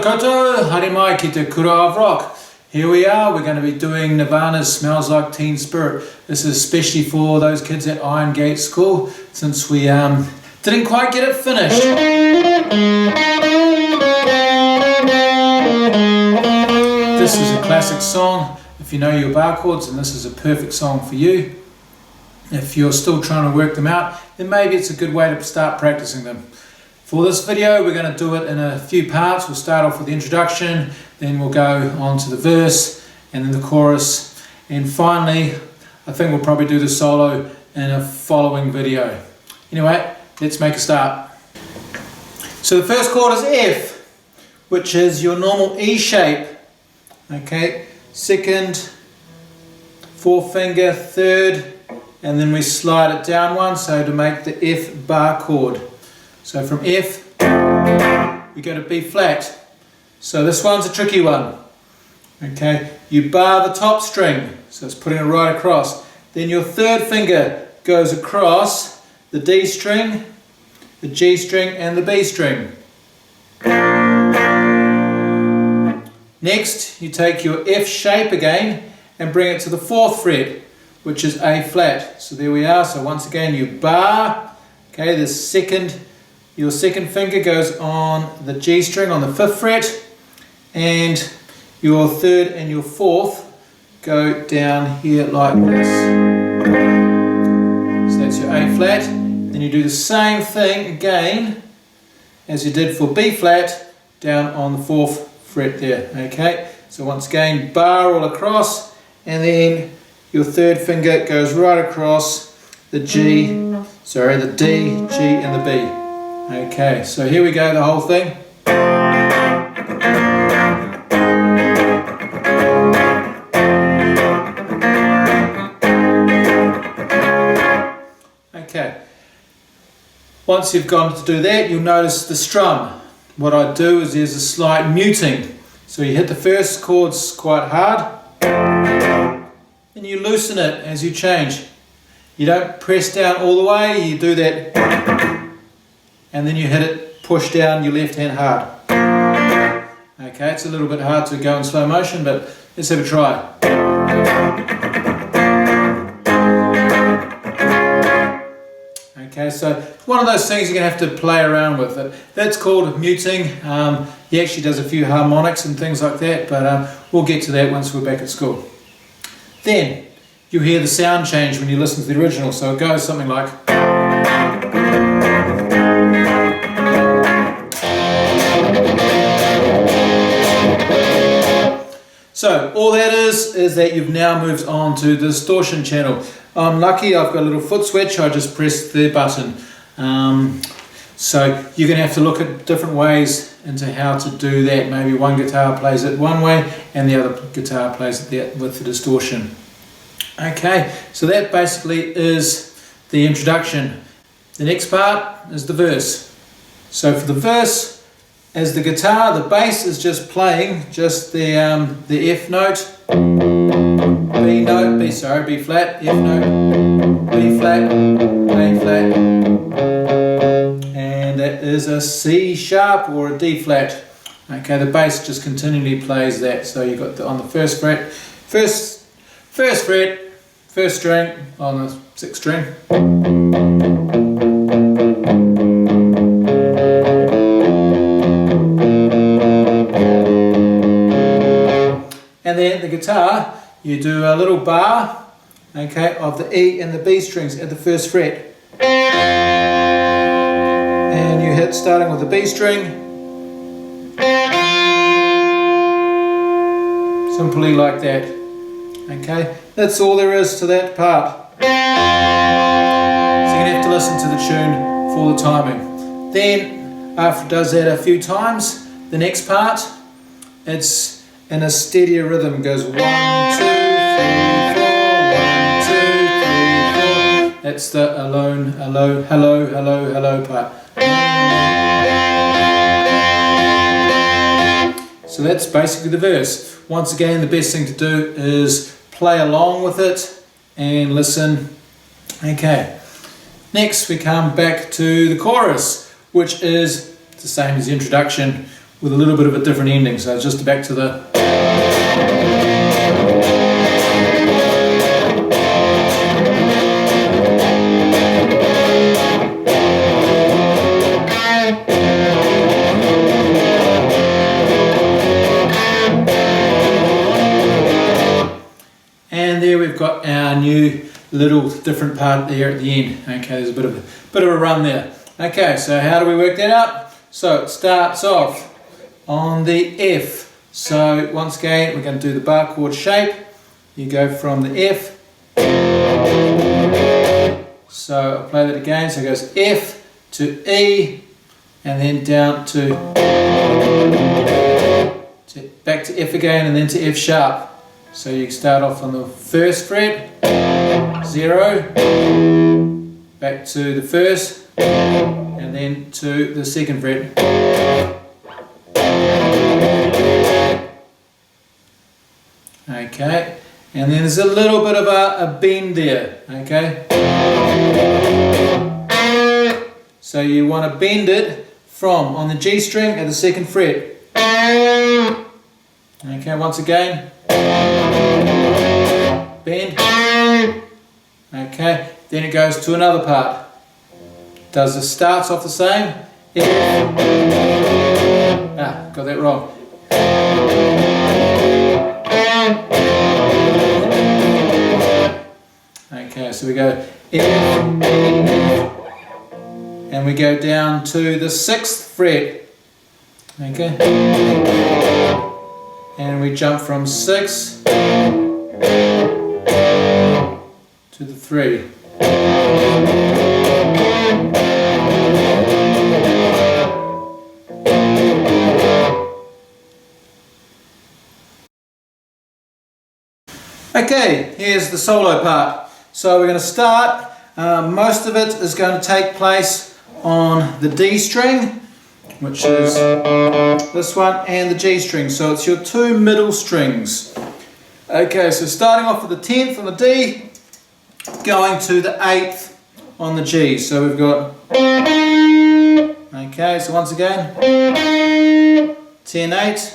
koto, haere mai ki te Kura of Rock. Here we are, we're going to be doing Nirvana's Smells Like Teen Spirit. This is especially for those kids at Iron Gate School, since we didn't quite get it finished. This is a classic song if you know your bar chords, and this is a perfect song for you. If you're still trying to work them out, then maybe it's a good way to start practicing them. For this video, we're going to do it in a few parts. We'll start off with the introduction, then we'll go on to the verse, and then the chorus, and finally, I think we'll probably do the solo in a following video. Anyway, let's make a start. So the first chord is F, which is your normal E shape. Okay, second, fourth finger, third, and then we slide it down one, so to make the F bar chord. So from F, we go to B flat. So this one's a tricky one. Okay, you bar the top string, so it's putting it right across. Then your third finger goes across the D string, the G string, and the B string. Next, you take your F shape again and bring it to the fourth fret, which is A flat. So there we are. So once again, you bar. Okay, your second finger goes on the G string on the fifth fret, and your third and your fourth go down here like this. So that's your A flat. Then you do the same thing again as you did for B flat down on the fourth fret there. Okay, so once again, bar all across, and then your third finger goes right across the D, G, and the B. Okay, so here we go, the whole thing. Okay, once you've gone to do that, you'll notice the strum. What I do is there's a slight muting. So you hit the first chords quite hard, and you loosen it as you change. You don't press down all the way, you do that, and then you hit it, push down your left hand hard. Okay, it's a little bit hard to go in slow motion, but let's have a try. Okay, so one of those things you're going to have to play around with. That's called muting. He actually does a few harmonics and things like that, but we'll get to that once we're back at school. Then you hear the sound change when you listen to the original, so it goes something like. So all that is that you've now moved on to the distortion channel. I'm lucky, I've got a little foot switch, I just pressed the button. So you're going to have to look at different ways into how to do that. Maybe one guitar plays it one way and the other guitar plays it with the distortion. Okay, so that basically is the introduction. The next part is the verse. So for the verse, as the guitar, the bass is just playing just the F note, B flat, F note, B flat, A flat, and that is a C sharp or a D flat. Okay, the bass just continually plays that. So you've got on the first fret, first fret, first string on the sixth string. And then the guitar, you do a little bar, okay, of the E and the B strings at the first fret. And you hit starting with the B string. Simply like that. Okay, that's all there is to that part. So you're going to have to listen to the tune for the timing. Then, after it does that a few times, the next part, it's in a steadier rhythm. It goes 1, 2, 3, 4, 1, 2, 3, 4. That's the alone, hello, hello, hello, hello part. So that's basically the verse. Once again, the best thing to do is play along with it and listen. Okay, next we come back to the chorus, which is the same as the introduction. with a little bit of a different ending. So just back to the and there we've got our new little different part there at the end. Okay, there's a bit of a run there. Okay, so how do we work that out? So it starts off on the F. So once again, we're going to do the bar chord shape. You go from the F. So I'll play that again. So it goes F to E, and then down to back to F again, and then to F sharp. So you start off on the first fret, 0, back to the first, and then to the second fret. Okay, and then there's a little bit of a bend there, okay? So you want to bend it from on the G string at the second fret. Okay, once again. Bend. Okay, then it goes to another part. Starts off the same. Got that wrong. Okay, so we go F, and we go down to the 6th fret. Okay, and we jump from 6 to the 3. Okay, here's the solo part. So we're going to start, most of it is going to take place on the D string, which is this one, and the G string. So it's your two middle strings. Okay, so starting off with the 10th on the D, going to the 8th on the G. So we've got, okay, so once again, 10, 8.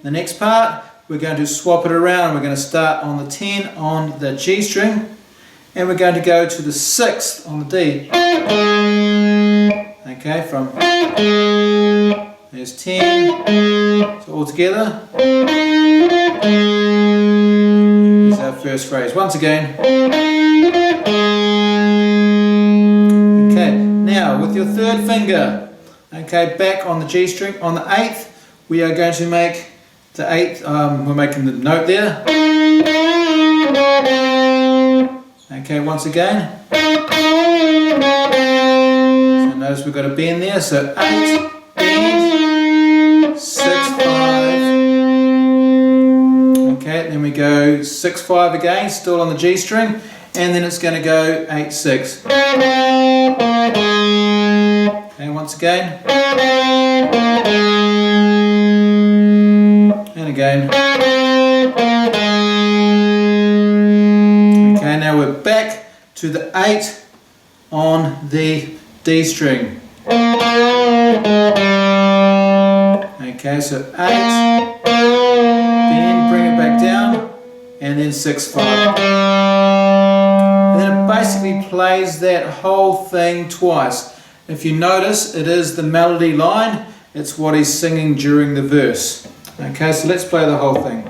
The next part, we're going to swap it around. We're going to start on the 10 on the G string, and we're going to go to the 6th on the D. Okay, from there's 10, so all together. Here's our first phrase. Once again. Okay, now with your third finger, okay, back on the G string on the 8th, we are going to make the 8th, we're making the note there. Okay, once again. So notice we've got a bend there, so 8, bend, 6, 5. Okay, then we go 6, 5 again, still on the G string, and then it's going to go 8, 6. Okay, once again. And again. Okay, now we're back to the 8 on the D string. Okay, so 8, then bring it back down, and then 6, 5. And then it basically plays that whole thing twice. If you notice, it is the melody line, it's what he's singing during the verse. Okay, so let's play the whole thing.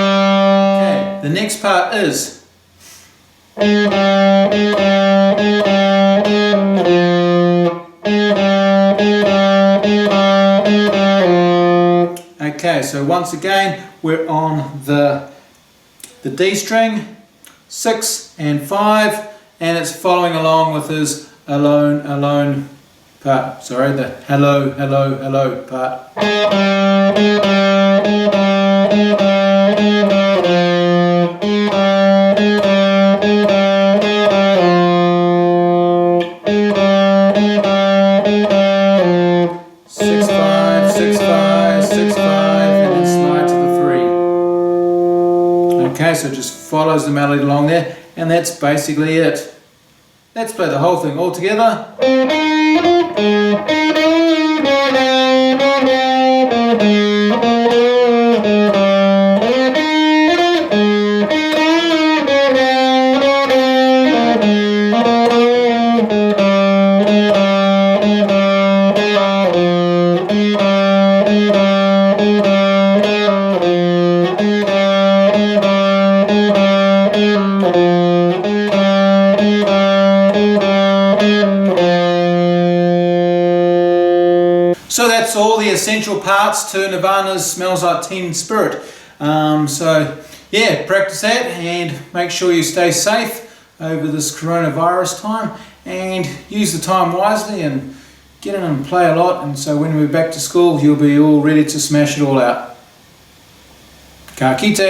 Okay, the next part is okay, so once again we're on the D string, 6 and 5, and it's following along with his alone, alone part. Sorry, the hello, hello, hello part. Six, 5, 6, 5, 6, 5, and then slide to the 3. Okay, so it just follows the melody along there. and that's basically it. Let's play the whole thing all together. So that's all the essential parts to Nirvana's Smells Like Teen Spirit. So yeah, practice that and make sure you stay safe over this coronavirus time and use the time wisely and get in and play a lot, and so when we're back to school you'll be all ready to smash it all out. Ka kite.